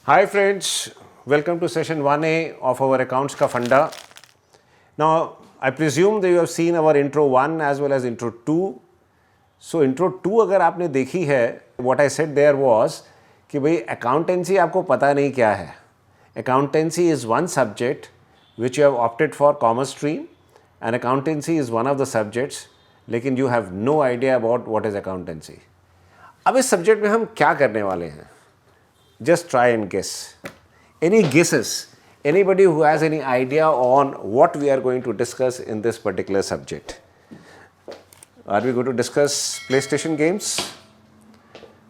Hi friends, welcome to session 1A of our accounts ka funda. Now I presume that you have seen our intro 1 as well as intro 2. So intro 2 अगर आपने देखी है, what I said there was कि भाई accountancy आपको पता नहीं क्या है. Accountancy is one subject which you have opted for commerce stream and accountancy is one of the subjects, लेकिन you have no idea about what is accountancy. अब इस सब्जेक्ट में हम क्या करने वाले हैं? Just try and guess. Any guesses? Anybody who has any idea on what we are going to discuss in this particular subject? Are we going to discuss PlayStation games?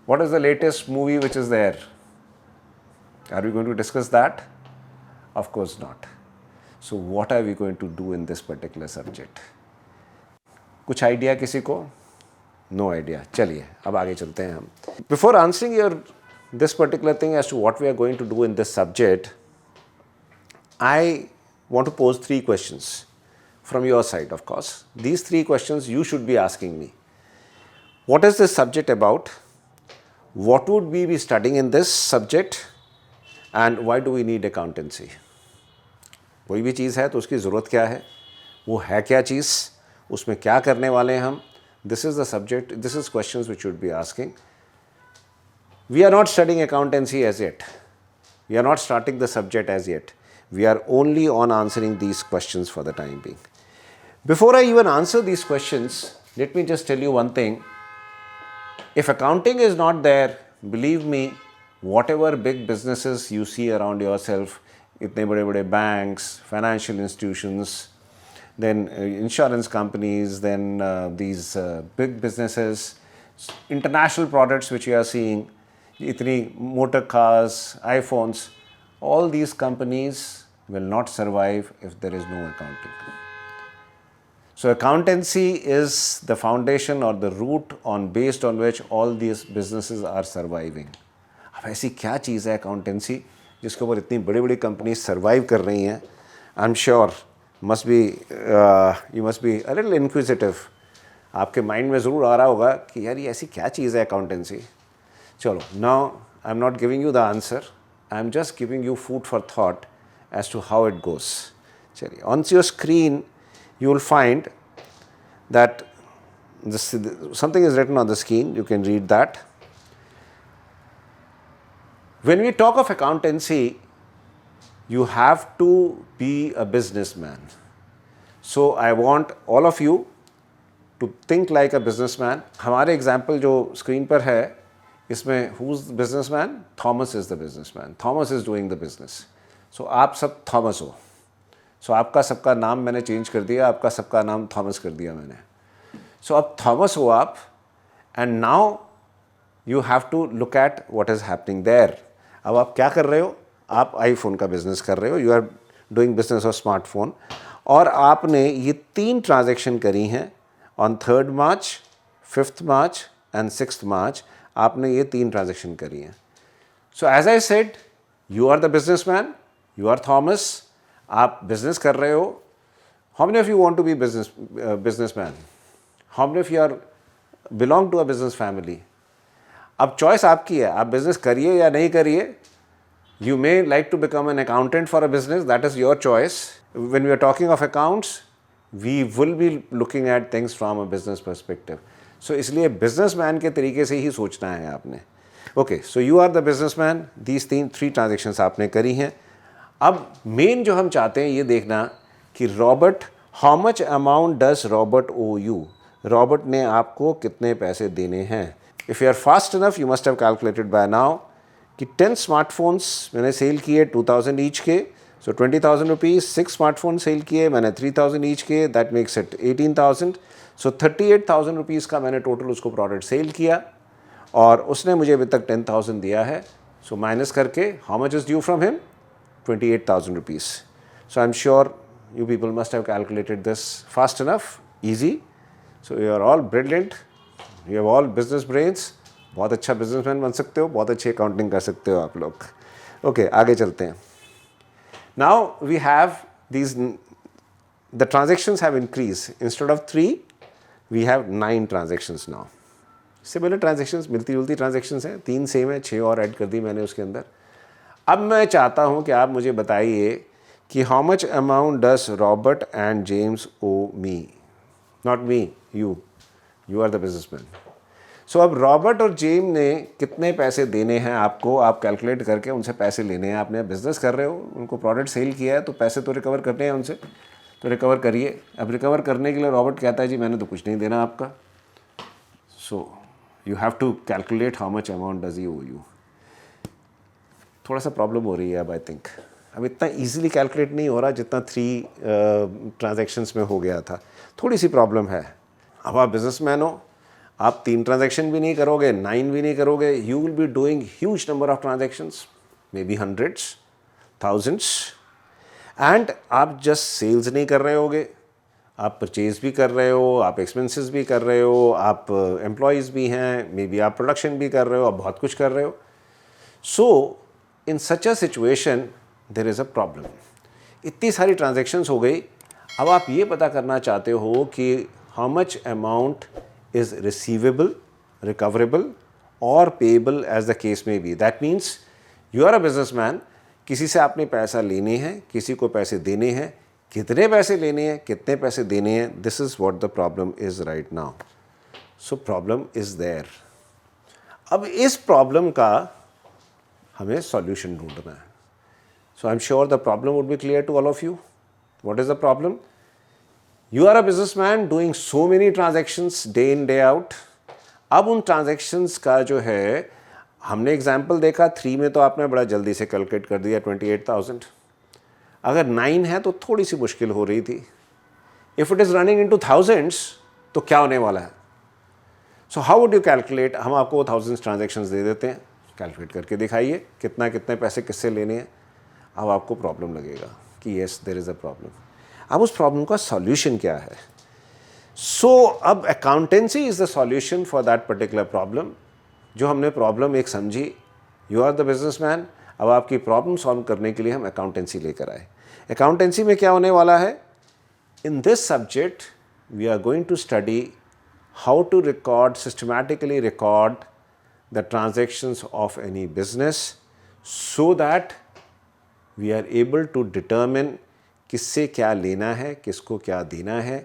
What is the latest movie which is there? Are we going to discuss that? Of course not. So what are we going to do in this particular subject? कुछ idea किसी को? No idea. चलिए अब आगे चलते हैं हम. Before answering this particular thing as to what we are going to do in this subject, I want to pose 3 questions from your side, of course. These 3 questions you should be asking me. What is this subject about? What would we be studying in this subject? And why do we need accountancy? कोई भी चीज़ है तो उसकी ज़रूरत क्या है, वो है क्या चीज़, उसमें क्या करने वाले हैं हम. This is the subject, this is questions which you should be asking. We are not studying accountancy as yet. We are not starting the subject as yet. We are only on answering these questions for the time being. Before I even answer these questions, let me just tell you one thing. If accounting is not there, believe me, whatever big businesses you see around yourself, itne bade banks, financial institutions, then insurance companies, then these big businesses, international products which you are seeing, itni motor cars, iPhones, all these companies will not survive if there is no accounting. So accountancy is the foundation or the root based on which all these businesses are surviving. अब ऐसी क्या चीज़ है accountancy जिसके ऊपर इतनी बड़ी बड़ी company survive कर रही हैं? I'm sure you must be a little inquisitive. आपके माइंड में ज़रूर आ रहा होगा कि यार ये ऐसी क्या चीज़ है accountancy. चलो, now I'm not giving you the answer. I'm just giving you food for thought as to how it goes. चलिए, on your screen you will find that something is written on the screen. You can read that. When we talk of accountancy, you have to be a businessman. So I want all of you to think like a businessman. हमारे example जो screen पर है, इसमें who's the businessman? Thomas is the businessman. Thomas is doing the business. So आप सब Thomas हो. So आपका सबका नाम मैंने चेंज कर दिया, आपका सबका नाम Thomas कर दिया मैंने. So अब Thomas हो आप, and now you have to look at what is happening there. अब आप क्या कर रहे हो? आप iPhone का बिजनेस कर रहे हो. You are doing business of smartphone. और आपने ये 3 ट्रांजेक्शन करी हैं on 3rd March, 5th March and 6th March. आपने ये 3 ट्रांजेक्शन करी हैं. So as I said, you are the businessman, you are Thomas, आप बिजनेस कर रहे हो. How many of you want to be businessman? How many of you are belong to a business family? अब choice आपकी है, आप business करिए या नहीं करिए. You may like to become an accountant for a business, that is your choice. When we are talking of accounts, we will be looking at things from a business perspective. So इसलिए businessman के तरीके से ही सोचना है आपने. Okay, so you are the businessman. These 3 transactions आपने करी हैं. अब मेन जो हम चाहते हैं ये देखना कि Robert, how much amount does Robert owe you? Robert ने आपको कितने पैसे देने हैं? If you are fast enough you must have calculated by now कि 10 स्मार्टफोन्स मैंने सेल किए 2000 ईच के, सो 20,000 रुपीज़. 6 स्मार्टफोन सेल किए मैंने 3000 ईच के, that makes it 18,000. So 38,000 rupees का मैंने टोटल उसको प्रोडक्ट सेल किया और उसने मुझे अभी तक 10,000 दिया है. सो माइनस करके how much is due from him? 28,000 rupees. So I am sure you people must have calculated this fast enough, easy. So you are all brilliant, you have all business brains. बहुत अच्छा businessman बन सकते हो, बहुत अच्छी accounting कर सकते हो आप लोग. ओके, आगे चलते हैं. Now we have these, the transactions have increase. Instead of 3 we have 9 transactions now. Similar transactions, मिलती जुलती ट्रांजेक्शन्स हैं, 3 सेम है, 6 और ऐड कर दी मैंने उसके अंदर. अब मैं चाहता हूं कि आप मुझे बताइए कि how much amount does Robert and James owe me, not me, you are the businessman. So अब रॉबर्ट और जेम ने कितने पैसे देने हैं आपको, आप कैलकुलेट करके उनसे पैसे लेने हैं। आपने बिजनेस कर रहे हो, उनको प्रोडक्ट सेल किया है तो पैसे तो रिकवर करने हैं उनसे, तो रिकवर करिए। अब रिकवर करने के लिए रॉबर्ट कहता है जी मैंने तो कुछ नहीं देना आपका, so you have to calculate how much amount does he owe you. थोड़ा सा प्रॉब्लम हो रही है अब, आई थिंक अब इतना इजीली कैलकुलेट नहीं हो रहा जितना 3 ट्रांजैक्शंस में हो गया था, थोड़ी सी प्रॉब्लम है। अब आप बिजनेसमैन हो, आप 3 ट्रांजैक्शन भी नहीं करोगे, 9 भी नहीं करोगे, you will be doing huge number of transactions, may be hundreds, thousands, and आप जस्ट सेल्स नहीं कर रहे होगे, आप परचेज भी कर रहे हो, आप एक्सपेंसेस भी कर रहे हो, आप एम्प्लॉयज़ भी हैं, मे बी आप प्रोडक्शन भी कर रहे हो, आप बहुत कुछ कर रहे हो। So in such a situation there is a problem. इतनी सारी ट्रांजैक्शंस हो गई, अब आप ये पता करना चाहते हो कि how much amount is receivable, recoverable और पेएबल एज द केस में be. That means you are a businessman, किसी से आपने पैसा लेने हैं, किसी को पैसे देने हैं, कितने पैसे लेने हैं, कितने पैसे देने हैं, this is what the problem is right now. So problem is there. अब इस प्रॉब्लम का हमें सॉल्यूशन ढूंढना है। So I am sure the problem would be clear to all of you. What is the problem? You are a businessman doing so many transactions day in day out. अब उन transactions का जो है, हमने example देखा 3 में तो आपने बड़ा जल्दी से कैलकुलेट कर दिया 28,000। अगर 9 है तो थोड़ी सी मुश्किल हो रही थी। If it is running into thousands तो क्या होने वाला है? So how would you calculate? हम आपको थाउजेंड्स ट्रांजैक्शंस दे देते हैं, कैलकुलेट करके दिखाइए कितना कितने पैसे किससे लेने हैं। अब आपको प्रॉब्लम लगेगा कि yes there is a problem. अब उस प्रॉब्लम का सॉल्यूशन क्या है? सो अब accountancy is the solution for that particular problem. जो हमने प्रॉब्लम एक समझी, यू आर द बिजनेसमैन, अब आपकी प्रॉब्लम सॉल्व करने के लिए हम अकाउंटेंसी लेकर आए। अकाउंटेंसी में क्या होने वाला है? In this subject we are going to study how to record, systematically record the transactions of any business so that we are able to determine किससे क्या लेना है, किसको क्या देना है,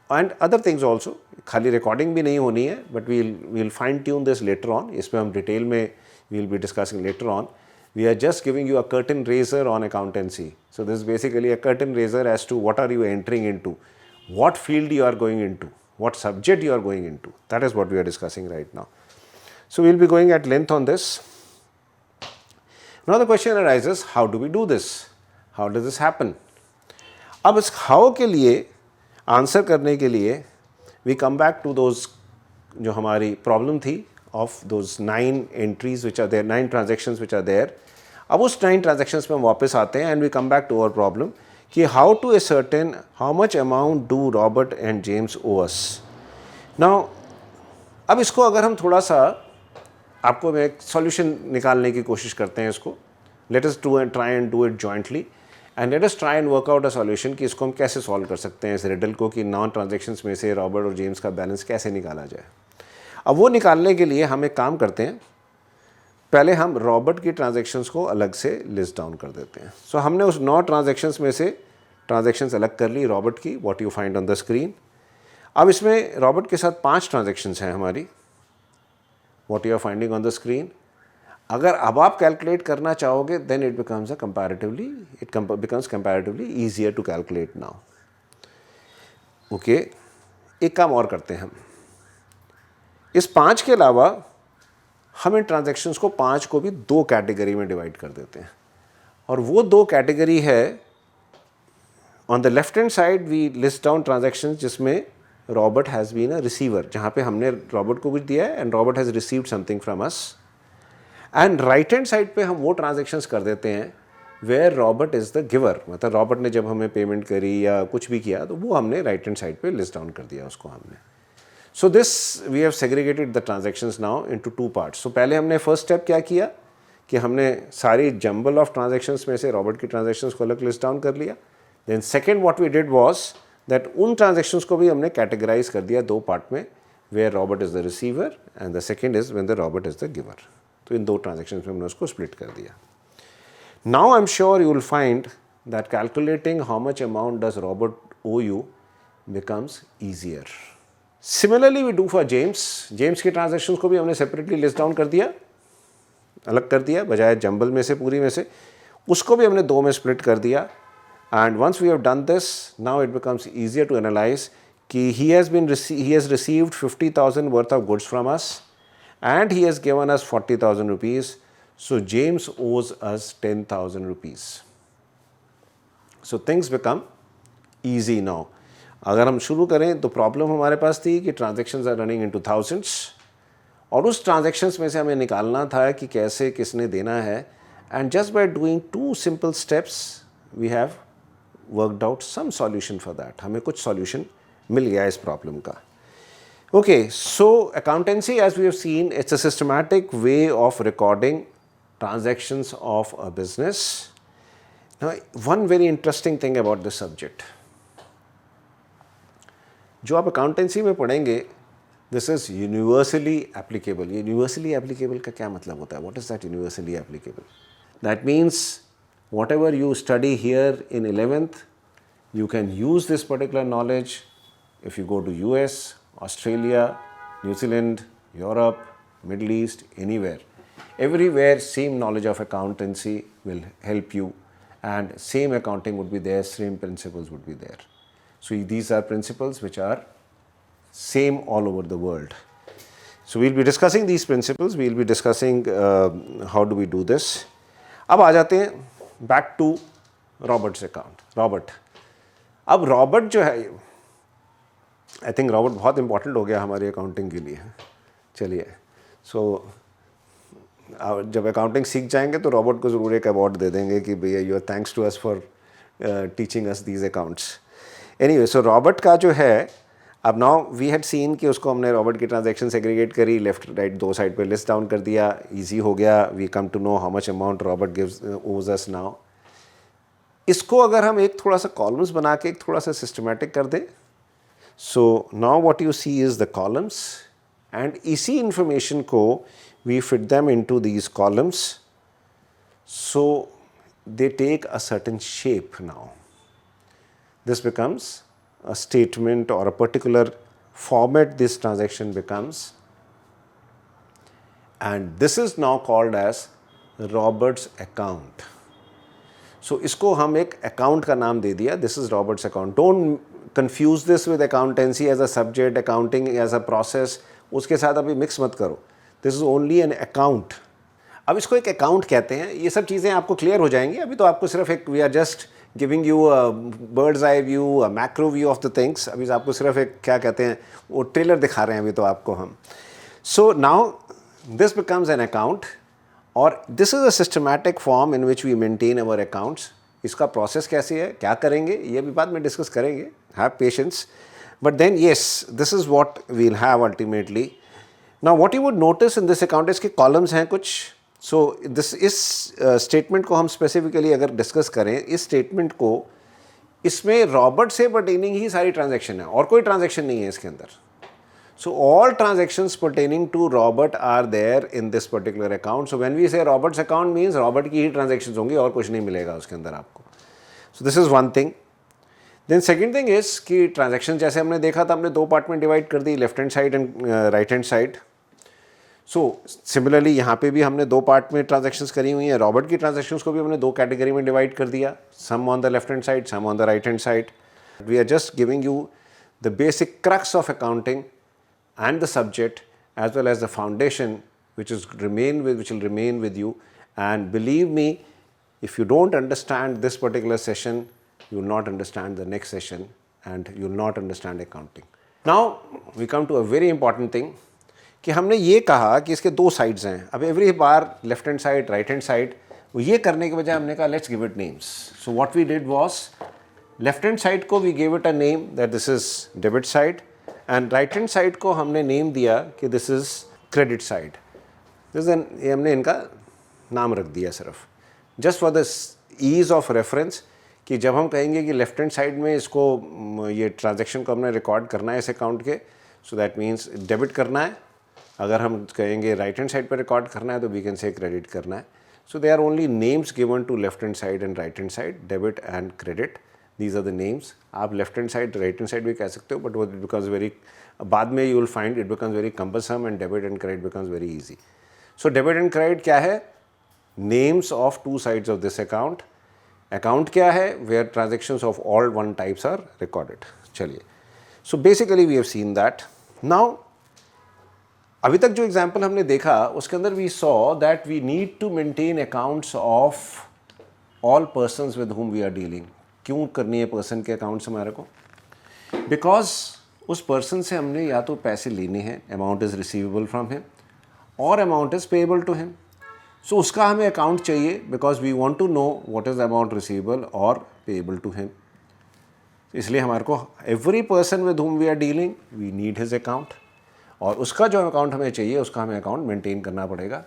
एंड अदर थिंग्स ऑल्सो। खाली रिकॉर्डिंग भी नहीं होनी है, but we'll fine tune this later on. इसमें हम डिटेल में we'll be discussing later on. We are just giving you a curtain razor on accountancy. So this basically a curtain raiser as to what are you entering into, what field you are going into, what subject you are going into. That is what we are discussing right now. So we'll be going at length on this. Now the question arises, how do we do this? How does this happen? अब इस how के लिए answer करने के लिए we come back to those, जो हमारी problem थी of those 9 entries which are there, 9 transactions which are there. अब उस 9 ट्रांजेक्शन्स में हम वापस आते हैं and we come back to our problem कि how to ascertain how much amount do Robert and James owe us. Now अब इसको अगर हम थोड़ा सा, आपको मैं एक सॉल्यूशन निकालने की कोशिश करते हैं इसको। Let us try and do it jointly and let us try and work out a solution कि इसको हम कैसे सॉल्व कर सकते हैं इस रिडल को, कि 9 ट्रांजैक्शंस में से रॉबर्ट और जेम्स का बैलेंस कैसे निकाला जाए। अब वो निकालने के लिए हम एक काम करते हैं, पहले हम रॉबर्ट की ट्रांजैक्शंस को अलग से लिस्ट डाउन कर देते हैं। सो हमने उस 9 ट्रांजैक्शंस में से ट्रांजैक्शंस अलग कर ली रॉबर्ट की, what you find on the screen. अब इसमें रॉबर्ट के साथ 5 ट्रांजैक्शंस हैं हमारी, what you are finding on the screen. अगर अब आप कैलकुलेट करना चाहोगे then it becomes comparatively easier to calculate now. Okay, एक काम और करते हैं हम, इस 5 के अलावा हम इन ट्रांजैक्शंस को 5 को भी 2 कैटेगरी में डिवाइड कर देते हैं। और वो 2 कैटेगरी है, on the left hand side we list down transactions जिसमें Robert has been a receiver, जहाँ पे हमने रॉबर्ट को कुछ दिया है and Robert has received something from us. And right hand side पे हम वो ट्रांजैक्शंस कर देते हैं where Robert is the giver, मतलब रॉबर्ट ने जब हमें पेमेंट करी या कुछ भी किया तो वो हमने राइट हैंड साइड पे लिस्ट डाउन कर दिया उसको हमने। So this we have segregated the transactions now into 2 parts. So पहले हमने फर्स्ट स्टेप क्या किया कि हमने सारी जंबल ऑफ ट्रांजैक्शंस में से रॉबर्ट की ट्रांजैक्शंस को अलग लिस्ट डाउन कर लिया। Then second what we did was that उन ट्रांजैक्शंस को भी हमने कैटेगराइज कर दिया 2 पार्ट में, where Robert is the receiver and the second is when the Robert is the giver. तो इन 2 ट्रांजैक्शंस में हमने उसको स्प्लिट कर दिया। Now I'm sure you will find that calculating how much amount does Robert owe you becomes easier. Similarly we do for James. James की transactions को भी हमने separately list down कर दिया, अलग कर दिया, बजाय जंबल में से पूरी में से उसको भी हमने दो में split कर दिया. And once we have done this, now it becomes easier to analyze कि he has received 50,000 worth of goods from us and he has given us 40,000 rupees. So James owes us 10,000 rupees. So things become easy now. अगर हम शुरू करें तो problem हमारे पास थी कि transactions are running into thousands और उस ट्रांजेक्शन्स में से हमें निकालना था कि कैसे किसने देना है. And just by doing 2 simple steps we have worked out some solution for that. हमें कुछ सॉल्यूशन मिल गया इस प्रॉब्लम का. Okay, so accountancy, as we have seen, it's a systematic way of recording transactions of a business. Now, one very interesting thing about this subject, जो आप accountancy में पढ़ेंगे, this is universally applicable. Universally applicable का क्या मतलब होता है? What is that universally applicable? That means whatever you study here in 11th, you can use this particular knowledge if you go to US, Australia, New Zealand, Europe, Middle East, anywhere. Everywhere same knowledge of accountancy will help you and same accounting would be there, same principles would be there. So these are principles which are same all over the world. So we'll be discussing these principles, we'll be discussing how do we do this. अब आ जाते हैं back to Robert's account. Robert. अब Robert जो है, I think Robert बहुत important हो गया हमारी अकाउंटिंग के लिए. चलिए, सो जब अकाउंटिंग सीख जाएंगे तो रॉबर्ट को ज़रूर एक अवार्ड दे देंगे कि भैया you are thanks to us for teaching us these accounts. Anyway, so Robert का जो है, अब नाउ वी हैड सीन कि उसको हमने रॉबर्ट की ट्रांजैक्शन सेग्रीगेट करी, लेफ्ट राइट दो साइड पे लिस्ट डाउन कर दिया, इजी हो गया. We come to know how much amount Robert gives owes us now. इसको अगर हम एक थोड़ा सा कॉलम्स बना के एक थोड़ा सा सिस्टमेटिक कर दें, so now what you see is the columns and इसी information को we fit them into these columns so they take a certain shape. Now this becomes a statement or a particular format this transaction becomes, and this is now called as Robert's account. So इसको हम एक account का नाम दे दिया, this is Robert's account. Don't confuse this with accountancy as a subject, accounting as a process. उसके साथ अभी mix मत करो. This is only an account. अब इसको एक account कहते हैं. ये सब चीज़ें आपको क्लियर हो जाएंगी. अभी तो आपको सिर्फ एक we are just giving you a bird's eye view, a macro view of the things. अभी आपको सिर्फ एक क्या कहते हैं वो ट्रेलर दिखा रहे हैं अभी तो आपको हम. So now this becomes an account और this is a systematic form in which we maintain our accounts. इसका प्रोसेस कैसे है, क्या करेंगे, ये भी बाद में डिस्कस करेंगे. Have patience. But then yes, this is what we'll have ultimately. Now what you would notice in this account, इसके कॉलम्स हैं कुछ. सो दिस इस स्टेटमेंट को हम स्पेसिफिकली अगर डिस्कस करें, इस स्टेटमेंट को, इसमें रॉबर्ट से पर्टेनिंग ही सारी ट्रांजेक्शन है और कोई ट्रांजेक्शन नहीं है इसके अंदर. So all transactions pertaining to Robert are there in this particular account. So when we say Robert's account means Robert की ही transactions होंगी और कुछ नहीं मिलेगा उसके अंदर आपको. So this is one thing. Then second thing is कि transactions जैसे हमने देखा था, हमने दो पार्ट में डिवाइड कर दी, left hand side and right hand side. So similarly यहाँ पे भी हमने दो पार्ट में ट्रांजेक्शन्स करी हुई हैं. रॉबर्ट की ट्रांजेक्शन्स को भी हमने दो कैटेगरी में डिवाइड कर दिया, some on the left hand side, some on the right hand side. We are just giving you the basic crux of accounting and the subject as well as the foundation which will remain with you. And believe me, if you don't understand this particular session, you will not understand the next session and you will not understand accounting. Now we come to a very important thing कि हमने ये कहा कि इसके दो sides हैं. अब every बार left hand side right hand side, ये करने के बजाय हमने कहा let's give it names. So what we did was, left hand side को we give it a name that this is debit side and right hand side को हमने name दिया कि दिस इज़ क्रेडिट साइड. ये हमने इनका नाम रख दिया सिर्फ just for the ease of reference कि जब हम कहेंगे कि लेफ्ट हैंड साइड में इसको ये ट्रांजैक्शन को हमने रिकॉर्ड करना है इस अकाउंट के, सो दैट मीन्स डेबिट करना है. अगर हम कहेंगे राइट हैंड साइड पर रिकॉर्ड करना है तो वी कैन से क्रेडिट करना है. So they are only names given to left hand side and right hand side, debit and credit. These are the names. आप left hand side, right hand side भी कह सकते हो, but it becomes very, बाद में you will find it becomes very cumbersome and debit and credit becomes very easy. So debit and credit क्या है? Names of two sides of this account. Account क्या है? Where transactions of all one types are recorded. चलिए. So basically we have seen that. Now अभी तक जो example हमने देखा उसके अंदर we saw that we need to maintain accounts of all persons with whom we are dealing. क्यों करनी है पर्सन के अकाउंट्स हमारे को? बिकॉज उस पर्सन से हमने या तो पैसे लेने हैं, amount is receivable from him, और amount is payable to him. So उसका हमें अकाउंट चाहिए because we want to know what is amount receivable और पेएबल टू हिम. इसलिए हमारे को every person with whom we are dealing we need his account, और उसका जो अकाउंट हमें चाहिए उसका हमें अकाउंट मेंटेन करना पड़ेगा.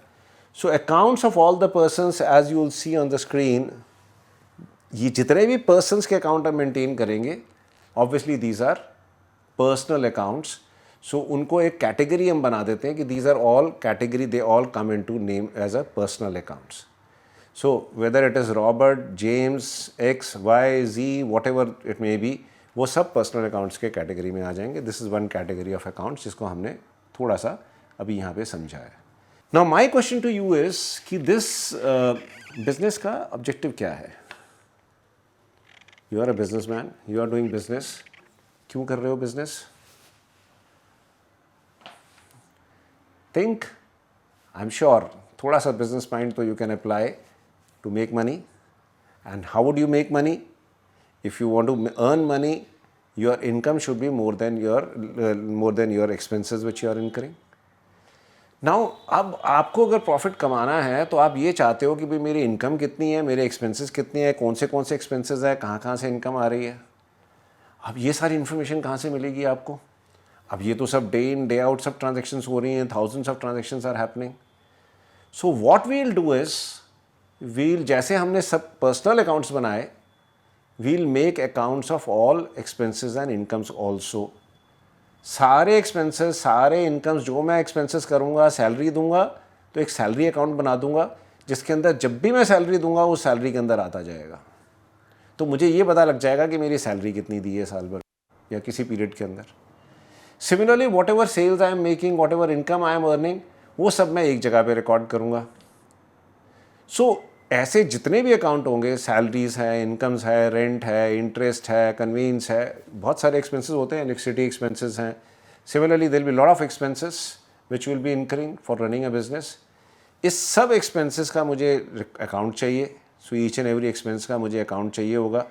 So accounts of all the persons as you will see on the screen, ये जितने भी पर्सन्स के अकाउंट हम मेंटेन करेंगे obviously these are personal accounts. So उनको एक कैटेगरी हम बना देते हैं कि these are all category, they all come into name as a personal accounts. So whether it is Robert, James, X, Y, Z, whatever it may be, वो सब personal accounts के category में आ जाएंगे. This is one category of accounts जिसको हमने थोड़ा सा अभी यहाँ पे समझा है. Now my question to you is कि दिस बिजनेस का ऑब्जेक्टिव क्या है? You are a businessman, you are doing business. क्यों कर रहे हो business? Think, I am sure थोड़ा सा बिजनेस माइंड तो you can apply to make money. And how would you make money? If you want to earn money, your income should be more than your expenses which you are incurring. Now, अब आपको अगर profit कमाना है तो आप ये चाहते हो कि भाई मेरी इनकम कितनी है, मेरे एक्सपेंसेस कितने हैं, कौन से एक्सपेंसेस है, कहाँ से इनकम आ रही है. अब ये सारी इन्फॉर्मेशन कहाँ से मिलेगी आपको? अब ये तो सब डे इन डे आउट सब ट्रांजेक्शन्स हो रही हैं, thousands of transactions are happening. So what we will do is, जैसे हमने सब पर्सनल अकाउंट्स बनाए, we'll make accounts of all expenses and incomes also. सारे एक्सपेंसेस, सारे इनकम्स, जो मैं एक्सपेंसेस करूँगा, सैलरी दूंगा तो एक सैलरी अकाउंट बना दूंगा जिसके अंदर जब भी मैं सैलरी दूंगा उस सैलरी के अंदर आता जाएगा. तो मुझे ये पता लग जाएगा कि मेरी सैलरी कितनी दी है साल भर या किसी पीरियड के अंदर. Similarly whatever sales I am making, whatever income I am earning, वो सब मैं एक जगह पे रिकॉर्ड करूँगा. सो ऐसे जितने भी अकाउंट होंगे, सैलरीज है, इनकम्स है, रेंट है, इंटरेस्ट है, कन्वीनियंस है, बहुत सारे एक्सपेंसेस होते हैं, इलेक्ट्रिसिटी एक्सपेंसेस हैं. Similarly there will be lot of expenses which will be incurring for running a business. इस सब एक्सपेंसेस का मुझे अकाउंट चाहिए. So each and every expense का मुझे अकाउंट चाहिए होगा.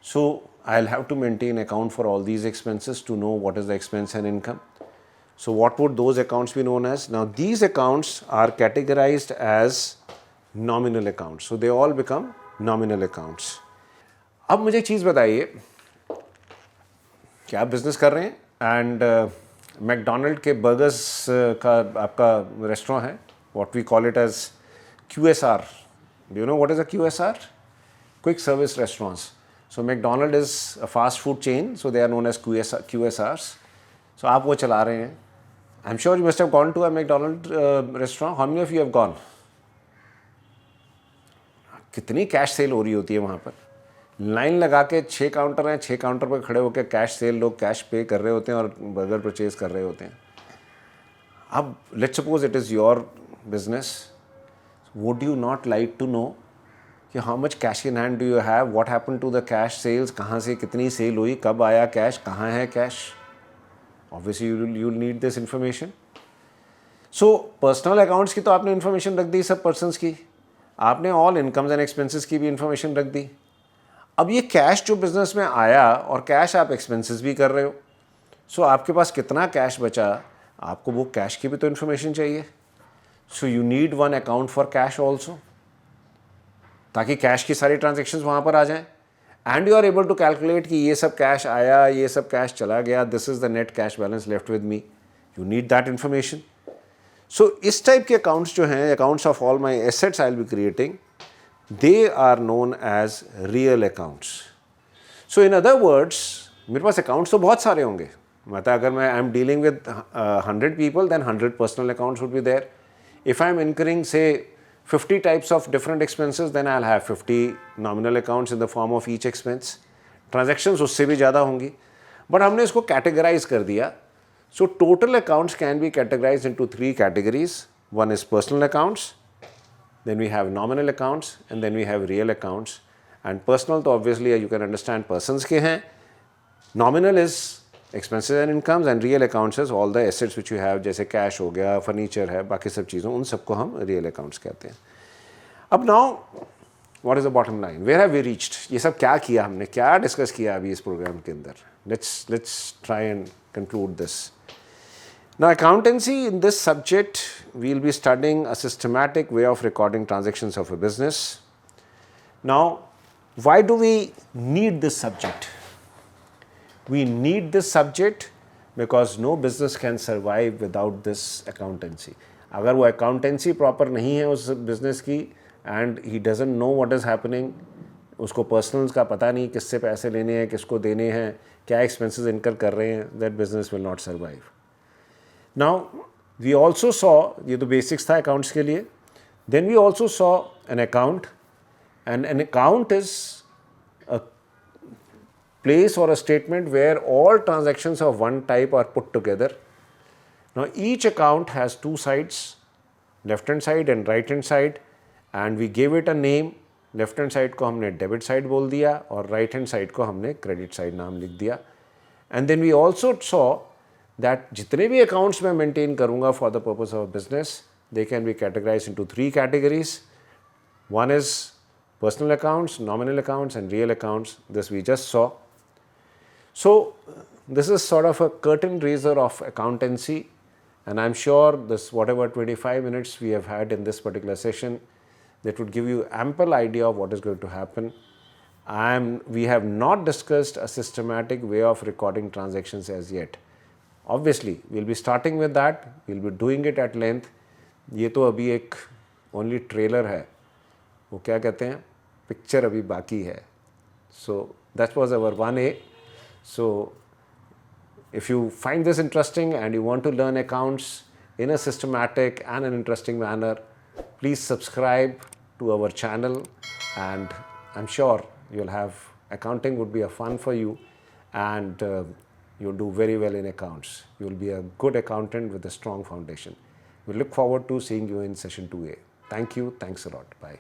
So I will have to maintain account for all these expenses to know what is the expense and income. So what would those accounts be known as? Now these accounts are categorized as nominal accounts. So they all become nominal accounts. अब मुझे एक चीज़ बताइए कि आप business कर रहे हैं and McDonald के बर्गर्स का आपका रेस्टोरेंट है. What we call it as QSR. Do you know what is a QSR? Quick service restaurants. So McDonald is a fast food chain, so they are known as QSRs. So आप वो चला रहे हैं. I'm sure you must have gone to a McDonald restaurant. How many of you have gone? कितनी cash cell हो रही होती है वहाँ पर. लाइन लगा के 6 काउंटर हैं, 6 काउंटर पर खड़े होकर कैश सेल, लोग कैश पे कर रहे होते हैं और बर्गर परचेज कर रहे होते हैं. अब let's suppose it is your business. Would you not like to know कि how much cash in hand do you have, what happen to the cash sales, कहाँ से कितनी सेल हुई, कब आया कैश, कहाँ है cash. Obviously you'll need this information. So personal accounts की तो आपने information रख दी सब persons की, आपने all incomes and expenses की भी information रख दी. अब ये कैश जो बिजनेस में आया और कैश आप एक्सपेंसेस भी कर रहे हो, सो आपके पास कितना कैश बचा, आपको वो कैश की भी तो इन्फॉर्मेशन चाहिए. So you need one account for cash also, ताकि कैश की सारी ट्रांजेक्शन्स वहाँ पर आ जाएं. And you are able to calculate कि ये सब कैश आया, ये सब कैश चला गया, this is the net cash balance left with me. You need that information. So इस टाइप के अकाउंट्स जो हैं, accounts of all my assets I will be creating, they are known as real accounts. So in other words, मेरे पास accounts तो बहुत सारे होंगे. मतलब अगर मैं I am dealing with 100 people, then 100 personal accounts would be there. If I am incurring से 50 types of different expenses, then I'll have 50 nominal accounts in the form of each expense. Transactions उससे भी ज़्यादा होंगी, but हमने इसको categorize कर दिया. So total accounts can be categorized into 3 categories. One is personal accounts, then we have nominal accounts, and then we have real accounts. And personal तो obviously you can understand persons के हैं. Nominal is expenses and incomes, and real accounts is all the assets which you have, जैसे cash हो गया, furniture है, बाकी सब चीज़ों, उन सबको हम real accounts कहते हैं. अब now what is the bottom line? Where have we reached? ये सब क्या किया हमने, क्या डिस्कस किया अभी इस प्रोग्राम के अंदर? Let's try and conclude this. Now accountancy, in this subject we will be studying a systematic way of recording transactions of a business. Now why do we need this subject? We need this subject because no business can survive without this accountancy. अगर वो accountancy proper नहीं है उस business की and he doesn't know what is happening, उसको personals का पता नहीं किससे पैसे लेने हैं, किसको देने हैं, क्या expenses incur कर रहे हैं, that business will not survive. Now we also saw, ये तो basics था accounts के लिए, then we also saw an account, and an account is a place or a statement where all transactions of one type are put together. Now each account has 2 sides, left hand side and right hand side, and we gave it a name. Left hand side को हमने debit side बोल दिया और right hand side को हमने credit side नाम लिख दिया. And then we also saw that जितने भी accounts मैं maintain करूँगा for the purpose of business, they can be categorized into 3 categories. One is personal accounts, nominal accounts, and real accounts. This we just saw. So this is sort of a curtain raiser of accountancy, and I'm sure this whatever 25 minutes we have had in this particular session, that would give you ample idea of what is going to happen. We have not discussed a systematic way of recording transactions as yet. Obviously we'll be starting with that, we'll be doing it at length. ये तो अभी एक only trailer है, वो क्या कहते हैं, picture अभी बाकी है. So that was our 1A. So if you find this interesting and you want to learn accounts in a systematic and an interesting manner, please subscribe to our channel, and I'm sure you'll have accounting would be a fun for you, and you'll do very well in accounts. You'll be a good accountant with a strong foundation. We look forward to seeing you in session 2A. Thank you. Thanks a lot. Bye.